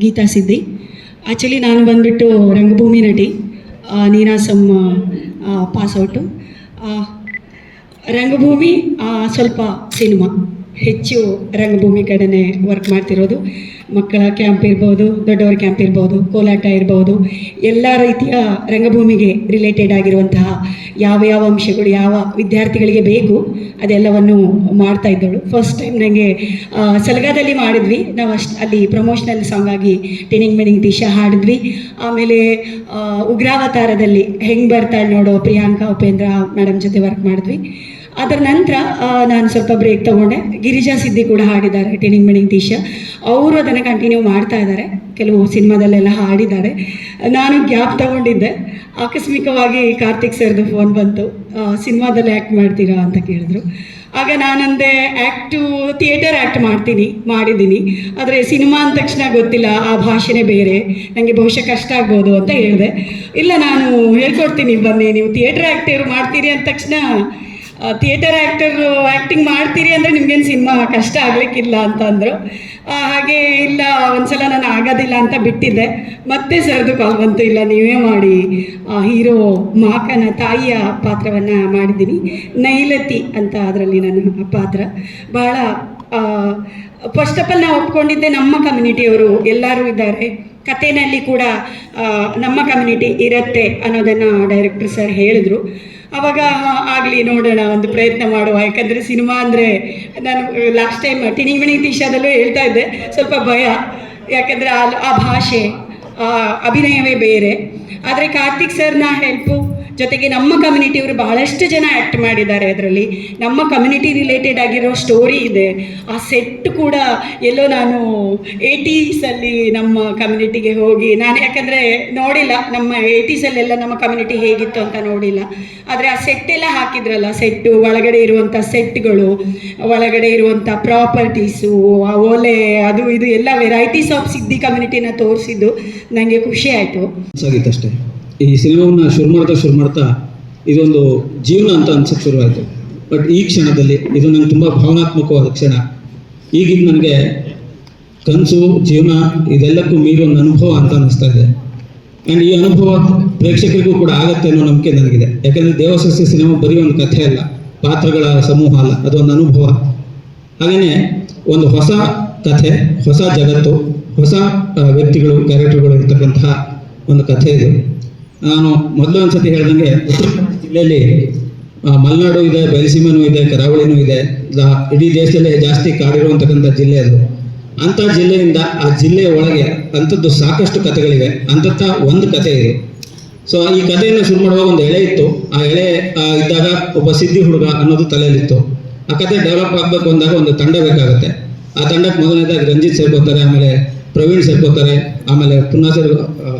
ಗೀತಾ ಸಿದ್ದಿ. Actually ನಾನು ಬಂದುಬಿಟ್ಟು ರಂಗಭೂಮಿ ನಟಿ, ನೀನಾಸಂ ಪಾಸ್ಔಟು. ರಂಗಭೂಮಿ ಸ್ವಲ್ಪ ಸಿನಿಮಾ, ಹೆಚ್ಚು ರಂಗಭೂಮಿ ಕಡೆನೇ ವರ್ಕ್ ಮಾಡ್ತಿರೋದು. ಮಕ್ಕಳ ಕ್ಯಾಂಪ್ ಇರ್ಬೋದು, ದೊಡ್ಡವರ ಕ್ಯಾಂಪ್ ಇರ್ಬೋದು, ಕೋಲಾಟ ಇರ್ಬೋದು, ಎಲ್ಲ ರೀತಿಯ ರಂಗಭೂಮಿಗೆ ರಿಲೇಟೆಡ್ ಆಗಿರುವಂತಹ ಯಾವ ಅಂಶಗಳು ಯಾವ ವಿದ್ಯಾರ್ಥಿಗಳಿಗೆ ಬೇಕು ಅದೆಲ್ಲವನ್ನು ಮಾಡ್ತಾ ಇದ್ದಳು. ಫಸ್ಟ್ ಟೈಮ್ ನನಗೆ ಸಲಗಾದಲ್ಲಿ ಮಾಡಿದ್ವಿ ನಾವು, ಅಲ್ಲಿ ಪ್ರಮೋಷನಲ್ ಸಾಂಗ್ ಆಗಿ ಟಿನಿಂಗ್ ಮಿನಿಂಗ್ ದಿಶಾ ಹಾಡಿದ್ವಿ. ಆಮೇಲೆ ಉಗ್ರಾವತಾರದಲ್ಲಿ ಹೆಂಗೆ ಬರ್ತಾಳೆ ನೋಡೋ ಪ್ರಿಯಾಂಕಾ ಉಪೇಂದ್ರ ಮೇಡಮ್ ಜೊತೆ ವರ್ಕ್ ಮಾಡಿದ್ವಿ. ಅದರ ನಂತರ ನಾನು ಸ್ವಲ್ಪ ಬ್ರೇಕ್ ತೊಗೊಂಡೆ. ಗಿರಿಜಾ ಸಿದ್ದಿ ಕೂಡ ಹಾಡಿದ್ದಾರೆ ಟಿನಿಂಗ್ ಮಿನಿಂಗ್ ದಿಶಾ, ಅವರು ಅದನ್ನು ಕಂಟಿನ್ಯೂ ಮಾಡ್ತಾ ಇದ್ದಾರೆ, ಕೆಲವು ಸಿನಿಮಾದಲ್ಲೆಲ್ಲ ಹಾಡಿದ್ದಾರೆ. ನಾನು ಗ್ಯಾಪ್ ತಗೊಂಡಿದ್ದೆ. ಆಕಸ್ಮಿಕವಾಗಿ ಕಾರ್ತಿಕ್ ಸರ್ದು ಫೋನ್ ಬಂತು, ಸಿನಿಮಾದಲ್ಲಿ ಆ್ಯಕ್ಟ್ ಮಾಡ್ತೀರಾ ಅಂತ ಕೇಳಿದ್ರು. ಆಗ ನಾನಂದೆ ಥಿಯೇಟರ್ ಆ್ಯಕ್ಟ್ ಮಾಡಿದ್ದೀನಿ, ಆದರೆ ಸಿನಿಮಾ ಅಂದ ತಕ್ಷಣ ಗೊತ್ತಿಲ್ಲ, ಆ ಭಾಷೆನೇ ಬೇರೆ, ನನಗೆ ಬಹುಶಃ ಕಷ್ಟ ಆಗ್ಬೋದು ಅಂತ ಹೇಳಿದೆ. ಇಲ್ಲ, ನಾನು ಹೇಳ್ಕೊಡ್ತೀನಿ ಬನ್ನಿ, ನೀವು ಥಿಯೇಟರ್ ಆ್ಯಕ್ಟರ್ ಮಾಡ್ತೀರಿ ಅಂದ ತಕ್ಷಣ ಥಿಯೇಟರ್ ಆ್ಯಕ್ಟಿಂಗ್ ಮಾಡ್ತೀರಿ ಅಂದರೆ ನಿಮಗೇನು ಸಿನಿಮಾ ಕಷ್ಟ ಆಗಲಿಕ್ಕಿಲ್ಲ ಅಂತ ಅಂದರು. ಹಾಗೆ ಇಲ್ಲ, ಒಂದ್ಸಲ ನಾನು ಆಗೋದಿಲ್ಲ ಅಂತ ಬಿಟ್ಟಿದ್ದೆ. ಮತ್ತೆ ಸರ್ದು ಕಾಲ್ ಬಂತು, ಇಲ್ಲ ನೀವೇ ಮಾಡಿ, ಹೀರೋ ಮಾಕನ ತಾಯಿಯ ಪಾತ್ರವನ್ನು ಮಾಡಿದ್ದೀನಿ, ನೈಲತಿ ಅಂತ ಅದರಲ್ಲಿ ನನ್ನ ಪಾತ್ರ. ಭಾಳ ಫಸ್ಟ್ ಆಫ್ ಆಲ್ ನಾವು ಒಪ್ಕೊಂಡಿದ್ದೆ ನಮ್ಮ ಕಮ್ಯುನಿಟಿಯವರು ಎಲ್ಲರೂ ಇದ್ದಾರೆ, ಕಥೆಯಲ್ಲಿ ಕೂಡ ನಮ್ಮ ಕಮ್ಯುನಿಟಿ ಇರುತ್ತೆ ಅನ್ನೋದನ್ನು ಡೈರೆಕ್ಟರ್ ಸರ್ ಹೇಳಿದ್ರು. ಆವಾಗ ಆಗಲಿ ನೋಡೋಣ, ಒಂದು ಪ್ರಯತ್ನ ಮಾಡುವ. ಯಾಕಂದರೆ ಸಿನಿಮಾ ಅಂದರೆ ನಾನು ಲಾಸ್ಟ್ ಟೈಮ್ ಟಿನಿಂಗ್ ಮಿನಿಂಗ್ ದಿಶಾದಲ್ಲೂ ಹೇಳ್ತಾ ಇದ್ದೆ, ಸ್ವಲ್ಪ ಭಯ, ಯಾಕಂದರೆ ಆ ಭಾಷೆ ಅಭಿನಯವೇ ಬೇರೆ. ಆದರೆ ಕಾರ್ತಿಕ್ ಸರ್ನ ಹೆಲ್ಪು ಜೊತೆಗೆ ನಮ್ಮ ಕಮ್ಯುನಿಟಿಯವರು ಭಾಳಷ್ಟು ಜನ ಆ್ಯಕ್ಟ್ ಮಾಡಿದ್ದಾರೆ ಅದರಲ್ಲಿ. ನಮ್ಮ ಕಮ್ಯುನಿಟಿ ರಿಲೇಟೆಡ್ ಆಗಿರೋ ಸ್ಟೋರಿ ಇದೆ. ಆ ಸೆಟ್ ಕೂಡ ಎಲ್ಲೋ ನಾನು 80ಸಲ್ಲಿ ನಮ್ಮ ಕಮ್ಯುನಿಟಿಗೆ ಹೋಗಿ ನಾನು, ಯಾಕಂದರೆ ನೋಡಿಲ್ಲ ನಮ್ಮ 80ಸಲ್ಲೆಲ್ಲ ನಮ್ಮ ಕಮ್ಯುನಿಟಿ ಹೇಗಿತ್ತು ಅಂತ ನೋಡಿಲ್ಲ. ಆದರೆ ಆ ಸೆಟ್ಟೆಲ್ಲ ಹಾಕಿದ್ರಲ್ಲ, ಸೆಟ್ಟು ಒಳಗಡೆ ಇರುವಂಥ ಸೆಟ್ಗಳು, ಒಳಗಡೆ ಇರುವಂಥ ಪ್ರಾಪರ್ಟೀಸು, ಆ ಓಲೆ, ಅದು ಇದು ಎಲ್ಲ ವೆರೈಟೀಸ್ ಆಫ್ ಸಿದ್ದಿ ಕಮ್ಯುನಿಟಿನ ತೋರಿಸಿದ್ದು ನನಗೆ ಖುಷಿ ಆಯಿತು. ಅಷ್ಟೇ ಈ ಸಿನಿಮಾವನ್ನು ಶುರು ಮಾಡ್ತಾ ಇದೊಂದು ಜೀವನ ಅಂತ ಅನ್ಸಕ್ಕೆ ಶುರುವಾಯಿತು. ಬಟ್ ಈ ಕ್ಷಣದಲ್ಲಿ ಇದು ನಂಗೆ ತುಂಬ ಭಾವನಾತ್ಮಕವಾದ ಕ್ಷಣ. ಈಗಿದ್ದು ನನಗೆ ಕನಸು, ಜೀವನ ಇದೆಲ್ಲಕ್ಕೂ ಮೀರೊಂದು ಅನುಭವ ಅಂತ ಅನ್ನಿಸ್ತಾ ಇದೆ. ಆ್ಯಂಡ್ ಈ ಅನುಭವ ಪ್ರೇಕ್ಷಕರಿಗೂ ಕೂಡ ಆಗತ್ತೆ ಅನ್ನೋ ನಂಬಿಕೆ ನನಗಿದೆ. ಯಾಕಂದರೆ ದೇವಸಸ್ಯ ಸಿನಿಮಾ ಬರೀ ಒಂದು ಕಥೆ ಅಲ್ಲ, ಪಾತ್ರಗಳ ಸಮೂಹ ಅಲ್ಲ, ಅದೊಂದು ಅನುಭವ. ಹಾಗೆಯೇ ಒಂದು ಹೊಸ ಕಥೆ, ಹೊಸ ಜಗತ್ತು, ಹೊಸ ವ್ಯಕ್ತಿಗಳು, ಕ್ಯಾರೆಕ್ಟರ್ಗಳು ಇರ್ತಕ್ಕಂತಹ ಒಂದು ಕಥೆ ಇದು. ನಾನು ಮೊದಲು ಒಂದು ಸತಿ ಹೇಳ್ದಂಗೆ ಉತ್ತರ ಕನ್ನಡ ಜಿಲ್ಲೆಯಲ್ಲಿ ಮಲೆನಾಡು ಇದೆ, ಬಯಲುಸೀಮೆನೂ ಇದೆ, ಕರಾವಳಿನೂ ಇದೆ, ಇಡೀ ದೇಶದಲ್ಲೇ ಜಾಸ್ತಿ ಕಾಡಿರುವಂತಕ್ಕಂಥ ಜಿಲ್ಲೆ ಅದು. ಅಂಥ ಜಿಲ್ಲೆಯಿಂದ ಆ ಜಿಲ್ಲೆಯ ಒಳಗೆ ಅಂಥದ್ದು ಸಾಕಷ್ಟು ಕಥೆಗಳಿವೆ. ಅಂಥತ್ತ ಒಂದು ಕಥೆ ಇದೆ. ಸೊ ಈ ಕಥೆಯನ್ನು ಶುರು ಮಾಡುವಾಗ ಒಂದು ಎಳೆ ಇತ್ತು. ಆ ಎಳೆ ಇದ್ದಾಗ ಒಬ್ಬ ಸಿದ್ಧಿ ಹುಡುಗ ಅನ್ನೋದು ತಲೆಯಲ್ಲಿತ್ತು. ಆ ಕಥೆ ಡೆವಲಪ್ ಆಗಬೇಕು ಅಂದಾಗ ಒಂದು ತಂಡ ಬೇಕಾಗುತ್ತೆ. ಆ ತಂಡಕ್ಕೆ ಮೊದಲನೇದಾಗಿ ರಂಜಿತ್ ಸೇರ್ಕೋತಾರೆ, ಆಮೇಲೆ ಪ್ರವೀಣ್ ಸೇರ್ಕೋತಾರೆ, ಆಮೇಲೆ ಪುನಃ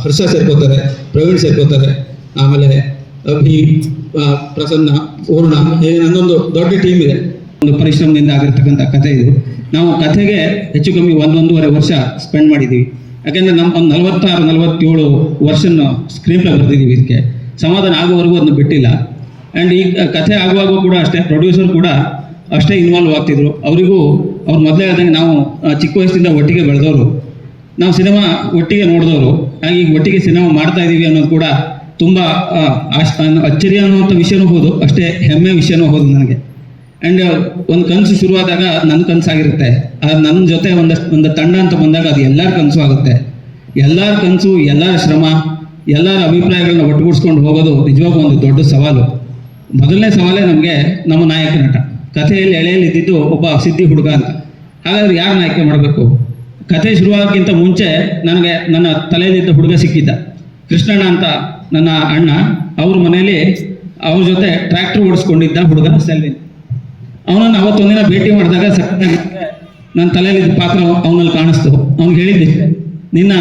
ಹರ್ಷ ಸೇರ್ಕೋತಾರೆ, ಪ್ರವೀಣ್ ಸೇರ್ಕೋತಾರೆ, ಆಮೇಲೆ ಅಭಿ, ಪ್ರಸನ್ನ, ಪೂರ್ಣ, ಹೀಗೆ ನನ್ನೊಂದು ದೊಡ್ಡ ಟೀಮ್ ಇದೆ. ಒಂದು ಪರಿಶ್ರಮದಿಂದ ಆಗಿರ್ತಕ್ಕಂಥ ಕಥೆ ಇದು. ನಾವು ಕಥೆಗೆ ಹೆಚ್ಚು ಕಮ್ಮಿ 1.5 ವರ್ಷ ಸ್ಪೆಂಡ್ ಮಾಡಿದ್ದೀವಿ. ಯಾಕೆಂದರೆ ನಮ್ಮ ಒಂದು 46-47 ವರ್ಷನ ಸ್ಕ್ರೀನ್ ಪ್ಲೇ ಬರೆದಿದ್ದೀವಿ. ಇದಕ್ಕೆ ಸಮಾಧಾನ ಆಗುವವರೆಗೂ ಅದನ್ನು ಬಿಟ್ಟಿಲ್ಲ. ಆ್ಯಂಡ್ ಈ ಕಥೆ ಆಗುವಾಗ ಕೂಡ ಅಷ್ಟೇ, ಪ್ರೊಡ್ಯೂಸರ್ ಕೂಡ ಅಷ್ಟೇ ಇನ್ವಾಲ್ವ್ ಆಗ್ತಿದ್ರು. ಅವರಿಗೂ ಅವ್ರು ಮೊದಲೇ ಹೇಳ್ದಂಗೆ ನಾವು ಚಿಕ್ಕ ವಯಸ್ಸಿಂದ ಒಟ್ಟಿಗೆ ಬೆಳೆದವರು, ನಾವು ಸಿನಿಮಾ ಒಟ್ಟಿಗೆ ನೋಡಿದವರು. ಹಾಗೆ ಈಗ ಒಟ್ಟಿಗೆ ಸಿನಿಮಾ ಮಾಡ್ತಾ ಇದ್ದೀವಿ ಅನ್ನೋದು ಕೂಡ ತುಂಬ ಅಚ್ಚರಿ ಅನ್ನುವಂಥ ವಿಷಯನೂ ಹೌದು, ಅಷ್ಟೇ ಹೆಮ್ಮೆ ವಿಷಯನೂ ಹೌದು ನನಗೆ. ಆ್ಯಂಡ್ ಒಂದು ಕನಸು ಶುರುವಾದಾಗ ನನ್ನ ಕನಸಾಗಿರುತ್ತೆ, ಅದು ನನ್ನ ಜೊತೆ ಒಂದು ತಂಡ ಅಂತ ಬಂದಾಗ ಅದು ಎಲ್ಲರ ಕನಸು ಆಗುತ್ತೆ. ಎಲ್ಲರ ಕನಸು, ಎಲ್ಲರ ಶ್ರಮ, ಎಲ್ಲರ ಅಭಿಪ್ರಾಯಗಳನ್ನ ಒಟ್ಟುಗೂಡಿಸ್ಕೊಂಡು ಹೋಗೋದು ನಿಜವಾಗೂ ಒಂದು ದೊಡ್ಡ ಸವಾಲು. ಮೊದಲನೇ ಸವಾಲೇ ನಮಗೆ ನಮ್ಮ ನಾಯಕ ನಟ. ಕಥೆಯಲ್ಲಿ ಎಳೆಯಲ್ಲಿ ಇದ್ದಿದ್ದು ಒಬ್ಬ ಸಿದ್ಧಿ ಹುಡುಗ ಅಂತ. ಹಾಗಾದ್ರೆ ಯಾರು ನಾಯಕ ಮಾಡಬೇಕು? ಕಥೆ ಶುರುವಾಗೋಕ್ಕಿಂತ ಮುಂಚೆ ನನಗೆ ನನ್ನ ತಲೆಯಲ್ಲಿದ್ದ ಹುಡುಗ ಸಿಕ್ಕಿದ್ದ, ಕೃಷ್ಣಣ್ಣ ಅಂತ ನನ್ನ ಅಣ್ಣ. ಅವ್ರ ಮನೇಲಿ ಅವ್ರ ಜೊತೆ ಟ್ರ್ಯಾಕ್ಟರ್ ಓಡಿಸ್ಕೊಂಡಿದ್ದ ಹುಡುಗ ಸೆಲ್ವಿನ್. ಅವನನ್ನು ಅವತ್ತೊಂದಿನ ಭೇಟಿ ಮಾಡಿದಾಗ ನನ್ನ ತಲೆಯಲ್ಲಿದ್ದ ಪಾತ್ರ ಅವನಲ್ಲಿ ಕಾಣಿಸ್ತು. ಅವ್ನಿಗೆ ಹೇಳಿದ್ದೆ, ನಿನ್ನ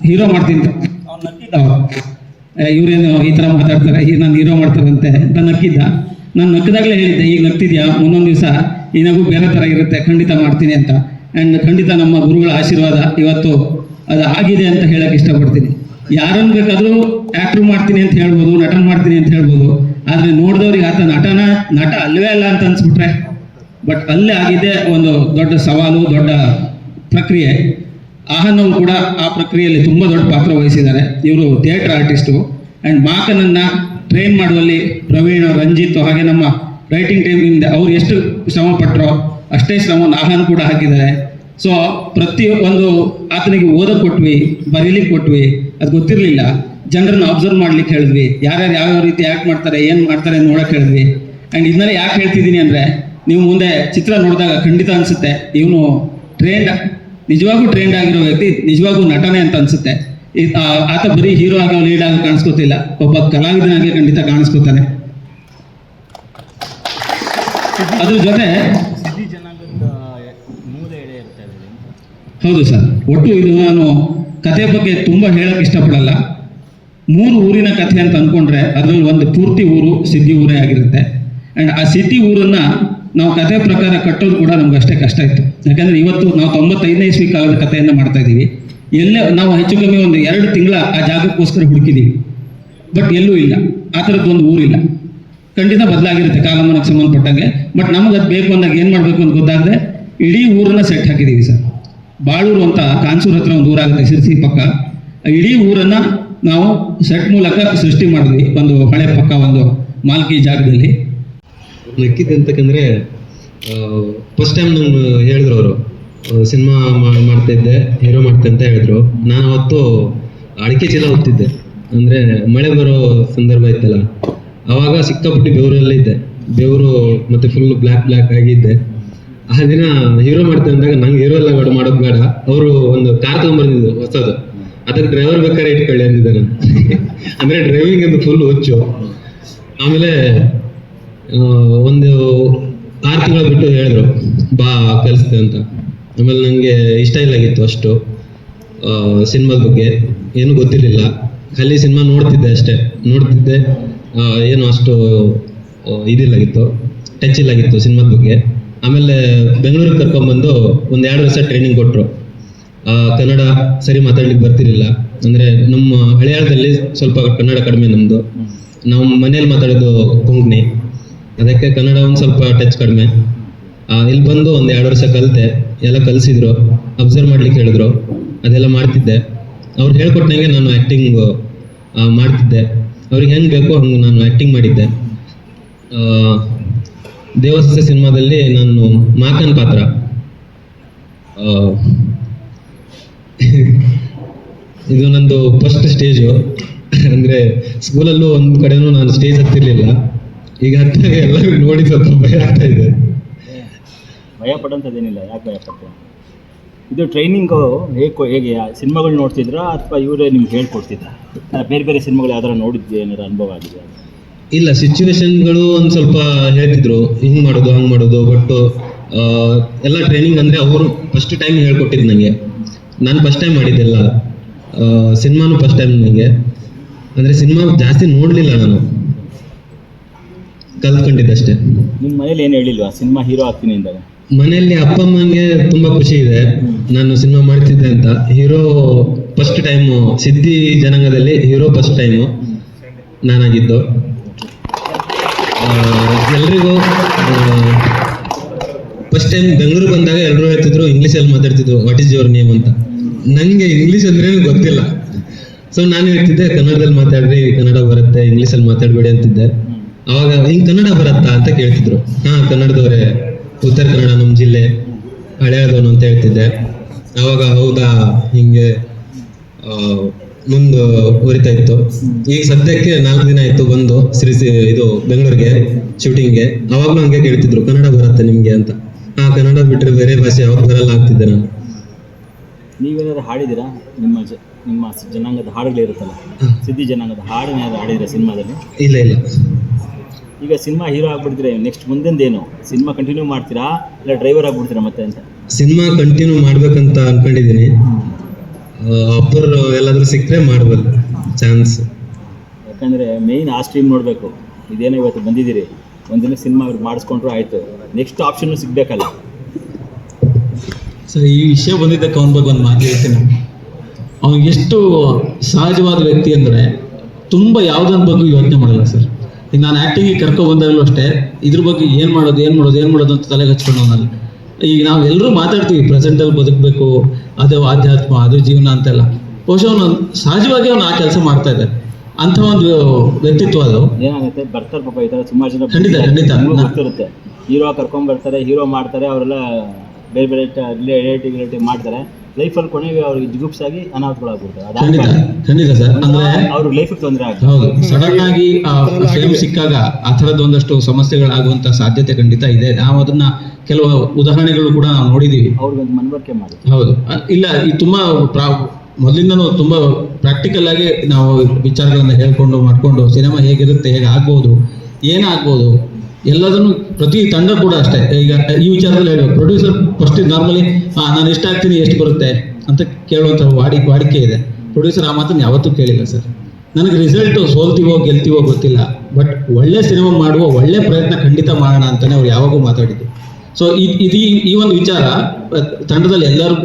ಹೀರೋ ಮಾಡ್ತೀನಿ. ಅವ್ನು ನಕ್ಕಿದ್ದ. ಇವರೇನು ಈ ಥರ ಮಾತಾಡ್ತಾರೆ, ಈಗ ನಾನು ಹೀರೋ ಮಾಡ್ತಾರಂತೆ ಅಂತ ನಕ್ಕಿದ್ದ. ನಾನು ನಕ್ಕದಾಗಲೇ ಹೇಳಿದ್ದೆ, ಈಗ ನಗ್ತಿದ್ಯಾ, ಮುಂದೊಂದು ದಿವಸ ಈ ನಗು ಬೇರೆ ಥರ ಇರುತ್ತೆ, ಖಂಡಿತ ಮಾಡ್ತೀನಿ ಅಂತ. ಆ್ಯಂಡ್ ಖಂಡಿತ ನಮ್ಮ ಗುರುಗಳ ಆಶೀರ್ವಾದ ಇವತ್ತು ಅದು ಆಗಿದೆ ಅಂತ ಹೇಳಕ್ಕೆ ಇಷ್ಟಪಡ್ತೀನಿ. ಯಾರನ್ನು ಬೇಕಾದರೂ ಆ್ಯಕ್ಟ್ರು ಮಾಡ್ತೀನಿ ಅಂತ ಹೇಳ್ಬೋದು, ನಟನ ಮಾಡ್ತೀನಿ ಅಂತ ಹೇಳ್ಬೋದು. ಆದರೆ ನೋಡಿದವ್ರಿಗೆ ಆತ ನಟ ಅಲ್ಲವೇ ಅಲ್ಲ ಅಂತ ಅನ್ಸ್ಬಿಟ್ರೆ, ಬಟ್ ಅಲ್ಲೇ ಆಗಿದೆ ಒಂದು ದೊಡ್ಡ ಸವಾಲು, ದೊಡ್ಡ ಪ್ರಕ್ರಿಯೆ. ಆಹನ್ ಅವರು ಕೂಡ ಆ ಪ್ರಕ್ರಿಯೆಯಲ್ಲಿ ತುಂಬ ದೊಡ್ಡ ಪಾತ್ರ ವಹಿಸಿದ್ದಾರೆ. ಇವರು ಥಿಯೇಟರ್ ಆರ್ಟಿಸ್ಟು ಆ್ಯಂಡ್ ಮಾಕನನ್ನು ಟ್ರೈನ್ ಮಾಡುವಲ್ಲಿ ಪ್ರವೀಣ್, ರಂಜಿತ್ ಹಾಗೆ ನಮ್ಮ ರೈಟಿಂಗ್ ಟೀಮಿಂದ ಅವ್ರು ಎಷ್ಟು ಶ್ರಮ ಪಟ್ಟರೋ ಅಷ್ಟೇ ಶ್ರಮವನ್ನು ಆಹನ್ ಕೂಡ ಹಾಕಿದ್ದಾರೆ. ಸೊ ಪ್ರತಿಯೊಂದು ಆತನಿಗೆ ಓದಕ್ಕೆ ಕೊಟ್ವಿ, ಬರೀಲಿಕ್ಕೆ ಕೊಟ್ವಿ, ಅದು ಗೊತ್ತಿರಲಿಲ್ಲ. ಜನರನ್ನು ಅಬ್ಸರ್ವ್ ಮಾಡ್ಲಿಕ್ಕೆ ಹೇಳಿದ್ವಿ, ಯಾರ್ಯಾರು ಯಾವ್ಯಾವ ರೀತಿ ಆ್ಯಕ್ಟ್ ಮಾಡ್ತಾರೆ, ಏನು ಮಾಡ್ತಾರೆ ನೋಡೋಕೆ ಹೇಳಿದ್ವಿ. ಆ್ಯಂಡ್ ಇದನ್ನೆಲ್ಲ ಯಾಕೆ ಹೇಳ್ತಿದ್ದೀನಿ ಅಂದರೆ, ನೀವು ಮುಂದೆ ಚಿತ್ರ ನೋಡಿದಾಗ ಖಂಡಿತ ಅನಿಸುತ್ತೆ ಇವನು ನಿಜವಾಗೂ ಟ್ರೆಂಡ್ ಆಗಿರೋ ವ್ಯಕ್ತಿ, ನಿಜವಾಗೂ ನಟನೆ ಅಂತ ಅನಿಸುತ್ತೆ. ಆತ ಬರೀ ಹೀರೋ ಆಗೋ ಲೀಡ್ ಆಗೋ ಕಾಣಿಸ್ಕೋತಿಲ್ಲ, ಒಬ್ಬ ಕಲಾವಿದನಾಗೆ ಖಂಡಿತ ಕಾಣಿಸ್ಕೋತಾನೆ. ಅದ್ರ ಜೊತೆ ಹೌದು ಸರ್, ಒಟ್ಟು ಇದು ನಾನು ಕಥೆ ಬಗ್ಗೆ ತುಂಬ ಹೇಳೋಕ್ಕೆ ಇಷ್ಟಪಡಲ್ಲ. 3 ಊರಿನ ಕಥೆ ಅಂತ ಅಂದ್ಕೊಂಡ್ರೆ ಅದರಲ್ಲಿ ಒಂದು ಪೂರ್ತಿ ಊರು ಸಿದ್ಧಿ ಊರೇ ಆಗಿರುತ್ತೆ. ಆ್ಯಂಡ್ ಆ ಸಿದ್ಧಿ ಊರನ್ನು ನಾವು ಕಥೆ ಪ್ರಕಾರ ಕಟ್ಟೋದು ಕೂಡ ನಮ್ಗೆ ಅಷ್ಟೇ ಕಷ್ಟ ಇತ್ತು. ಯಾಕಂದರೆ ಇವತ್ತು ನಾವು 95ನೇ ಇಸ್ವಿ ಕಾಲದ ಕಥೆಯನ್ನು ಮಾಡ್ತಾ ಇದ್ದೀವಿ. ಎಲ್ಲೇ ನಾವು ಹೆಚ್ಚು ಕಮ್ಮಿ ಒಂದು 2 ತಿಂಗಳ ಆ ಜಾಗಕ್ಕೋಸ್ಕರ ಹುಡುಕಿದ್ದೀವಿ, ಬಟ್ ಎಲ್ಲೂ ಇಲ್ಲ, ಆ ಥರದ್ದು ಒಂದು ಊರಿಲ್ಲ. ಖಂಡಿತ ಬದಲಾಗಿರುತ್ತೆ ಕಾಲಮಾನಕ್ಕೆ ಸಂಬಂಧಪಟ್ಟಂಗೆ. ಬಟ್ ನಮಗೆ ಅದು ಬೇಕು ಅಂದಾಗ ಏನು ಮಾಡಬೇಕು ಅಂತ ಗೊತ್ತಾಗದೆ ಇಡೀ ಊರನ್ನು ಸೆಟ್ ಹಾಕಿದ್ದೀವಿ ಸರ್. ಬಾಳೂರು ಅಂತ ಕಾನ್ಸೂರ್ ಹತ್ರ ಒಂದು ಊರಾಗುತ್ತೆ ಶಿರ್ಸಿ ಪಕ್ಕ. ಇಡೀ ಊರನ್ನು ನಾವು ಸೆಟ್ ಮೂಲಕ ಸೃಷ್ಟಿ ಮಾಡಿದ್ವಿ, ಒಂದು ಹಳೆ ಪಕ್ಕ ಒಂದು ಮಾಲ್ಕಿ ಜಾಗದಲ್ಲಿ. ನಕ್ಕಿದ್ದು ಅಂತಕ್ಕಂದರೆ ಫಸ್ಟ್ ಟೈಮ್ ನಮ್ಗೆ ಹೇಳಿದ್ರು ಅವರು ಸಿನಿಮಾ ಮಾಡ್ತಾ ಇದ್ದೆ, ಹೀರೋ ಮಾಡ್ತೆ ಅಂತ ಹೇಳಿದ್ರು. ನಾನು ಅವತ್ತು ಅಡಿಕೆ ಚೀಲ ಹೊತ್ತಿದ್ದೆ, ಅಂದರೆ ಮಳೆ ಬರೋ ಸಂದರ್ಭ ಇತ್ತಲ್ಲ, ಆವಾಗ ಸಿಕ್ಕಾಪಟ್ಟಿ ಬೆವರಲ್ಲೇ ಇದ್ದೆ. ಬೆವರು ಮತ್ತು ಫುಲ್ ಬ್ಲ್ಯಾಕ್ ಆಗಿದ್ದೆ. ಆ ದಿನ ಹೀರೋ ಮಾಡ್ತೆ ಅಂದಾಗ ನಂಗೆ ಹೀರೋ ಎಲ್ಲ ಮಾಡೋದು ಬೇಡ, ಅವರು ಒಂದು ಕಾರ್ ತೊಗೊಂಡ್ಬಂದಿದ್ದು ಹೊಸದು, ಅದಕ್ಕೆ ಡ್ರೈವರ್ ಬೇಕಾದ್ರೆ ಇಟ್ಕೊಳ್ಳಿ ಅಂದಿದ್ದೆ ನಾನು. ಅಂದರೆ ಡ್ರೈವಿಂಗ್ ಅಂತ ಫುಲ್ ಹುಚ್ಚು. ಆಮೇಲೆ ಒಂದು 6 ತಿಂಗಳು ಬಿಟ್ಟು ಹೇಳಿದ್ರು ಬಾ ಕಲಿಸ್ತೆ ಅಂತ. ಆಮೇಲೆ ನನಗೆ ಇಷ್ಟ ಇಲ್ಲಾಗಿತ್ತು ಅಷ್ಟು ಸಿನಿಮಾದ ಬಗ್ಗೆ, ಏನೂ ಗೊತ್ತಿರಲಿಲ್ಲ. ಖಾಲಿ ಸಿನಿಮಾ ನೋಡ್ತಿದ್ದೆ ಅಷ್ಟೇ, ನೋಡ್ತಿದ್ದೆ. ಏನು ಅಷ್ಟು ಇದಿಲ್ಲಾಗಿತ್ತು, ಟಚ್ ಇಲ್ಲಾಗಿತ್ತು ಸಿನಿಮಾದ ಬಗ್ಗೆ. ಆಮೇಲೆ ಬೆಂಗಳೂರಿಗೆ ಕರ್ಕೊಂಡ್ಬಂದು ಒಂದು 2 ವರ್ಷ ಟ್ರೈನಿಂಗ್ ಕೊಟ್ಟರು. ಕನ್ನಡ ಸರಿ ಮಾತಾಡ್ಲಿಕ್ಕೆ ಬರ್ತಿರಲಿಲ್ಲ. ಅಂದರೆ ನಮ್ಮ ಹಳೆಯಾಳದಲ್ಲಿ ಸ್ವಲ್ಪ ಕನ್ನಡ ಕಡಿಮೆ ನಮ್ಮದು. ನಾವು ಮನೇಲಿ ಮಾತಾಡೋದು ಕೊಂಕಣಿ, ಅದಕ್ಕೆ ಕನ್ನಡ ಒಂದು ಸ್ವಲ್ಪ ಟಚ್ ಕಡಿಮೆ. ಇಲ್ಲಿ ಬಂದು ಒಂದು 2 ವರ್ಷ ಕಲಿತೆ, ಎಲ್ಲ ಕಲಿಸಿದ್ರು, ಅಬ್ಸರ್ವ್ ಮಾಡ್ಲಿಕ್ಕೆ ಹೇಳಿದ್ರು, ಅದೆಲ್ಲ ಮಾಡ್ತಿದ್ದೆ. ಅವ್ರು ಹೇಳ್ಕೊಟ್ಟಂಗೆ ನಾನು ಆ್ಯಕ್ಟಿಂಗ್ ಮಾಡ್ತಿದ್ದೆ. ಅವ್ರಿಗೆ ಹೆಂಗೆ ಬೇಕೋ ಹಂಗೆ ನಾನು ಆ್ಯಕ್ಟಿಂಗ್ ಮಾಡಿದ್ದೆ. ದೇವಸ್ಥ ಸಿನಿಮಾದಲ್ಲಿ ನಾನು ಮಾಕನ್ ಪಾತ್ರ. ಇದು ನಂದು ಫಸ್ಟ್ ಸ್ಟೇಜು. ಅಂದರೆ ಸ್ಕೂಲಲ್ಲೂ ಒಂದು ಕಡೆನೂ ನಾನು ಸ್ಟೇಜ್ ಹತ್ತಿರಲಿಲ್ಲ. ಈಗ ಹತ್ತಾಗ ಎಲ್ಲರೂ ನೋಡಿ ಸ್ವಲ್ಪ ಭಯ ಆಗ್ತಾ ಇದೆ. ಭಯ ಪಡೋಂಥದ್ದೇನಿಲ್ಲ, ಯಾಕೆ ಭಯ ಪಡ್ತೇನೆ? ಇದು ಟ್ರೈನಿಂಗು ಹೇಗೆ ಸಿನಿಮಾಗಳು ನೋಡ್ತಿದ್ರಾ ಅಥವಾ ಇವರೇ ನಿಮ್ಗೆ ಹೇಳ್ಕೊಡ್ತಿದ್ರಾ? ಬೇರೆ ಬೇರೆ ಸಿನಿಮಾಗಳು ಯಾವ್ದಾರ ನೋಡಿದ್ದೆ, ಏನಾದ್ರು ಅನುಭವ ಆಗಿದೆ? ಇಲ್ಲ, ಸಿಚುವೇಶನ್ಗಳು ಒಂದು ಸ್ವಲ್ಪ ಹೇಳ್ತಿದ್ರು, ಹಿಂಗೆ ಮಾಡೋದು ಹಂಗೆ ಮಾಡೋದು. ಬಟ್ ಎಲ್ಲ ಟ್ರೈನಿಂಗ್ ಅಂದರೆ ಅವರು ಫಸ್ಟ್ ಟೈಮ್ ಹೇಳ್ಕೊಟ್ಟಿದ್ದು ನನಗೆ. ನಾನು ಫಸ್ಟ್ ಟೈಮ್ ಮಾಡಿದ್ದೆಲ್ಲ ಸಿನಿಮಾನು ಫಸ್ಟ್ ಟೈಮ್ ನನಗೆ. ಅಂದರೆ ಸಿನಿಮಾ ಜಾಸ್ತಿ ನೋಡಲಿಲ್ಲ, ನಾನು ಕಲ್ತ್ಕೊಂಡಿದ್ದಷ್ಟೇ. ನಿಮ್ಮ ಮನೇಲಿ ಏನು ಹೇಳಿಲ್ವಾ ಸಿನಿಮಾ ಹೀರೋ ಆಗ್ತೀನಿ ಅಂದಾಗ? ಮನೆಯಲ್ಲಿ ಅಪ್ಪ ಅಮ್ಮಂಗೆ ತುಂಬ ಖುಷಿ ಇದೆ ನಾನು ಸಿನಿಮಾ ಮಾಡ್ತಿದ್ದೆ ಅಂತ. ಹೀರೋ ಫಸ್ಟ್ ಟೈಮು ಸಿದ್ಧಿ ಜನಾಂಗದಲ್ಲಿ ಹೀರೋ ಫಸ್ಟ್ ಟೈಮು ನಾನಾಗಿದ್ದು. ಎಲ್ರಿಗೂ ಫಸ್ಟ್ ಟೈಮ್ ಬೆಂಗಳೂರು ಬಂದಾಗ ಎಲ್ಲರೂ ಹೇಳ್ತಿದ್ರು, ಇಂಗ್ಲೀಷಲ್ಲಿ ಮಾತಾಡ್ತಿದ್ರು, ವಾಟ್ ಈಸ್ ಯುವರ್ ನೇಮ್ ಅಂತ. ನನಗೆ ಇಂಗ್ಲೀಷ್ ಅಂದ್ರೆ ಗೊತ್ತಿಲ್ಲ. ಸೊ ನಾನು ಹೇಳ್ತಿದ್ದೆ, ಕನ್ನಡದಲ್ಲಿ ಮಾತಾಡ್ರಿ, ಕನ್ನಡ ಬರುತ್ತೆ, ಇಂಗ್ಲೀಷಲ್ಲಿ ಮಾತಾಡಬೇಡಿ ಅಂತಿದ್ದೆ. ಅವಾಗ ಹಿಂಗೆ ಕನ್ನಡ ಬರುತ್ತಾ ಅಂತ ಕೇಳ್ತಿದ್ರು. ಹಾಂ, ಕನ್ನಡದವರೇ, ಉತ್ತರ ಕನ್ನಡ ನಮ್ಮ ಜಿಲ್ಲೆ, ಹಳೆಯದವನು ಅಂತ ಹೇಳ್ತಿದ್ದೆ. ಆವಾಗ ಹೌದಾ ಹಿಂಗೆ ಮುಂದೆ ಉರಿತಾ ಇತ್ತು. ಈಗ ಸದ್ಯಕ್ಕೆ 4 ದಿನ ಆಯಿತು ಬಂದು ಇದು ಬೆಂಗಳೂರಿಗೆ ಶೂಟಿಂಗ್ಗೆ. ಅವಾಗಲೂ ಹಂಗೆ ಕೇಳ್ತಿದ್ರು, ಕನ್ನಡ ಬರುತ್ತೆ ನಿಮಗೆ ಅಂತ. ಹಾಂ, ಕನ್ನಡ ಬಿಟ್ಟರೆ ಬೇರೆ ಭಾಷೆ ಯಾವಾಗ ಬರಲ್ಲ ಆಗ್ತಿದ್ದೆ ನಾನು. ನೀವೇನಾದ್ರು ಹಾಡಿದ್ದೀರಾ? ನಿಮ್ಮ ಜನಾಂಗದ ಹಾಡುಗಳಿರುತ್ತಲ್ಲ, ಸಿದ್ಧಿ ಜನಾಂಗದ ಹಾಡನ್ಯಾದ್ರು ಹಾಡಿದ್ದೀರಾ ಸಿನಿಮಾದಲ್ಲಿ? ಇಲ್ಲ. ಈಗ ಸಿನಿಮಾ ಹೀರೋ ಆಗ್ಬಿಡ್ತೀರಾ, ನೆಕ್ಸ್ಟ್ ಮುಂದಿಂದೇನು? ಸಿನಿಮಾ ಕಂಟಿನ್ಯೂ ಮಾಡ್ತೀರಾ ಇಲ್ಲ ಡ್ರೈವರ್ ಆಗ್ಬಿಡ್ತೀರಾ ಮತ್ತೆ ಅಂತ? ಸಿನಿಮಾ ಕಂಟಿನ್ಯೂ ಮಾಡ್ಬೇಕಂತ ಅನ್ಕೊಂಡಿದ್ದೀನಿ. ಒಬ್ಬರು ಎಲ್ಲಾದ್ರೂ ಸಿಕ್ಕರೆ ಮಾಡ್ಬೋದು ಚಾನ್ಸ್. ಯಾಕಂದರೆ ಮೇಯ್ನ್ ಆ ಸ್ಟ್ರೀಮ್ ನೋಡಬೇಕು. ಇದೇನೋ ಇವತ್ತು ಬಂದಿದ್ದೀರಿ, ಒಂದಿನ ಸಿನಿಮಾ ಅವ್ರಿಗೆ ಮಾಡಿಸ್ಕೊಂಡ್ರು ಆಯಿತು, ನೆಕ್ಸ್ಟ್ ಆಪ್ಷನ್ನು ಸಿಗಬೇಕಲ್ಲ. ಸರ್, ಈ ವಿಷಯ ಬಂದಿದ್ದಕ್ಕೆ ಅವನ ಬಗ್ಗೆ ಒಂದು ಮಾತು ಹೇಳ್ತೀನಿ. ಅವನು ಎಷ್ಟು ಸಹಜವಾದ ವ್ಯಕ್ತಿ ಅಂದರೆ ತುಂಬ ಯಾವುದನ್ನ ಬಗ್ಗೆ ಯೋಚನೆ ಮಾಡಲ್ಲ ಸರ್. ಈಗ ನಾನು ಆ್ಯಕ್ಟಿಂಗಿಗೆ ಕರ್ಕೊಬಂದಾಗಲೂ ಅಷ್ಟೇ, ಇದ್ರ ಬಗ್ಗೆ ಏನು ಮಾಡೋದು ಅಂತ ತಲೆಗೆ ಹಚ್ಕೊಂಡು ಅವನಲ್ಲಿ ಈಗ ನಾವು ಎಲ್ಲರೂ ಮಾತಾಡ್ತೀವಿ ಪ್ರೆಸೆಂಟಲ್ಲಿ ಬದುಕಬೇಕು, ಅದು ಆಧ್ಯಾತ್ಮ, ಅದು ಜೀವನ ಅಂತೆಲ್ಲ. ಬಹುಶಃ ಅವನು ಸಹಜವಾಗಿ ಅವನು ಆ ಕೆಲಸ ಮಾಡ್ತಾ ಇದ್ದಾರೆ. ಅಂಥ ಒಂದು ವ್ಯಕ್ತಿತ್ವ ಅದು. ಏನಾಗುತ್ತೆ ಬರ್ತಾರೆ ಪಾಪ ಈ ಥರ ಸುಮಾರು ಜನ ಖಂಡಿತ, ಖಂಡಿತ. ಗೊತ್ತಿರುತ್ತೆ. ಹೀರೋ ಕರ್ಕೊಂಡ್ಬರ್ತಾರೆ, ಹೀರೋ ಮಾಡ್ತಾರೆ, ಅವರೆಲ್ಲ ಬೇರೆ ಬೇರೆ ರಿಲೇಟಿವ್ ಮಾಡ್ತಾರೆ. ಲೈಫಲ್ಲಿ ಕೊನೆಗೆ ಅವ್ರಿಗೆ ಜಿಗುಪ್ಸಾಗಿ ಅನಾಹುತಗಳಾಗ್ಬಿಡ್ತಾರೆ. ಖಂಡಿತ, ಖಂಡಿತ ಸರ್. ಅಂದ್ರೆ ಅವ್ರಿಗೆ ಲೈಫಿಗೆ ತೊಂದರೆ ಆಗುತ್ತೆ. ಹೌದು, ಸಡನ್ ಆಗಿ ಫೇಮ್ ಸಿಕ್ಕಾಗ ಆ ಥರದ್ದು ಒಂದಷ್ಟು ಸಮಸ್ಯೆಗಳಾಗುವಂಥ ಸಾಧ್ಯತೆ ಖಂಡಿತ ಇದೆ. ನಾವು ಅದನ್ನ ಕೆಲವು ಉದಾಹರಣೆಗಳು ಕೂಡ ನಾವು ನೋಡಿದ್ದೀವಿ. ಅವ್ರಿಗೊಂದು ಮನವರಿಕೆ ಮಾಡಿ. ಹೌದು, ಇಲ್ಲ ಈ ತುಂಬಾ ಮೊದಲಿಂದನೂ ತುಂಬ ಪ್ರಾಕ್ಟಿಕಲ್ ಆಗಿ ನಾವು ವಿಚಾರಗಳನ್ನು ಹೇಳ್ಕೊಂಡು ಮಾಡ್ಕೊಂಡು ಸಿನಿಮಾ ಹೇಗಿರುತ್ತೆ, ಹೇಗೆ ಆಗ್ಬೋದು, ಏನಾಗ್ಬೋದು ಎಲ್ಲದನ್ನು ಪ್ರತಿ ತಂಡ ಕೂಡ ಅಷ್ಟೇ. ಈಗ ಈ ವಿಚಾರದಲ್ಲಿ ಹೇಳ್ಬೇಕು, ಪ್ರೊಡ್ಯೂಸರ್ ಫಸ್ಟ್ ನಾರ್ಮಲಿ ನಾನು ಇಷ್ಟ ಆಗ್ತೀನಿ, ಎಷ್ಟು ಬರುತ್ತೆ ಅಂತ ಕೇಳುವಂಥ ವಾಡಿಕೆ ಇದೆ. ಪ್ರೊಡ್ಯೂಸರ್ ಆ ಮಾತನ್ನು ಯಾವತ್ತೂ ಕೇಳಿಲ್ಲ ಸರ್. ನನಗೆ ರಿಸಲ್ಟು ಸೋಲ್ತೀವೋ ಗೆಲ್ತೀವೋ ಗೊತ್ತಿಲ್ಲ, ಬಟ್ ಒಳ್ಳೆ ಸಿನಿಮಾ ಮಾಡುವ ಒಳ್ಳೆ ಪ್ರಯತ್ನ ಖಂಡಿತ ಮಾಡೋಣ ಅಂತಲೇ ಅವ್ರು ಯಾವಾಗೂ ಮಾತಾಡಿದ್ದು. ಸೊ ಈ ಒಂದು ವಿಚಾರ ತಂಡದಲ್ಲಿ ಎಲ್ಲರೂ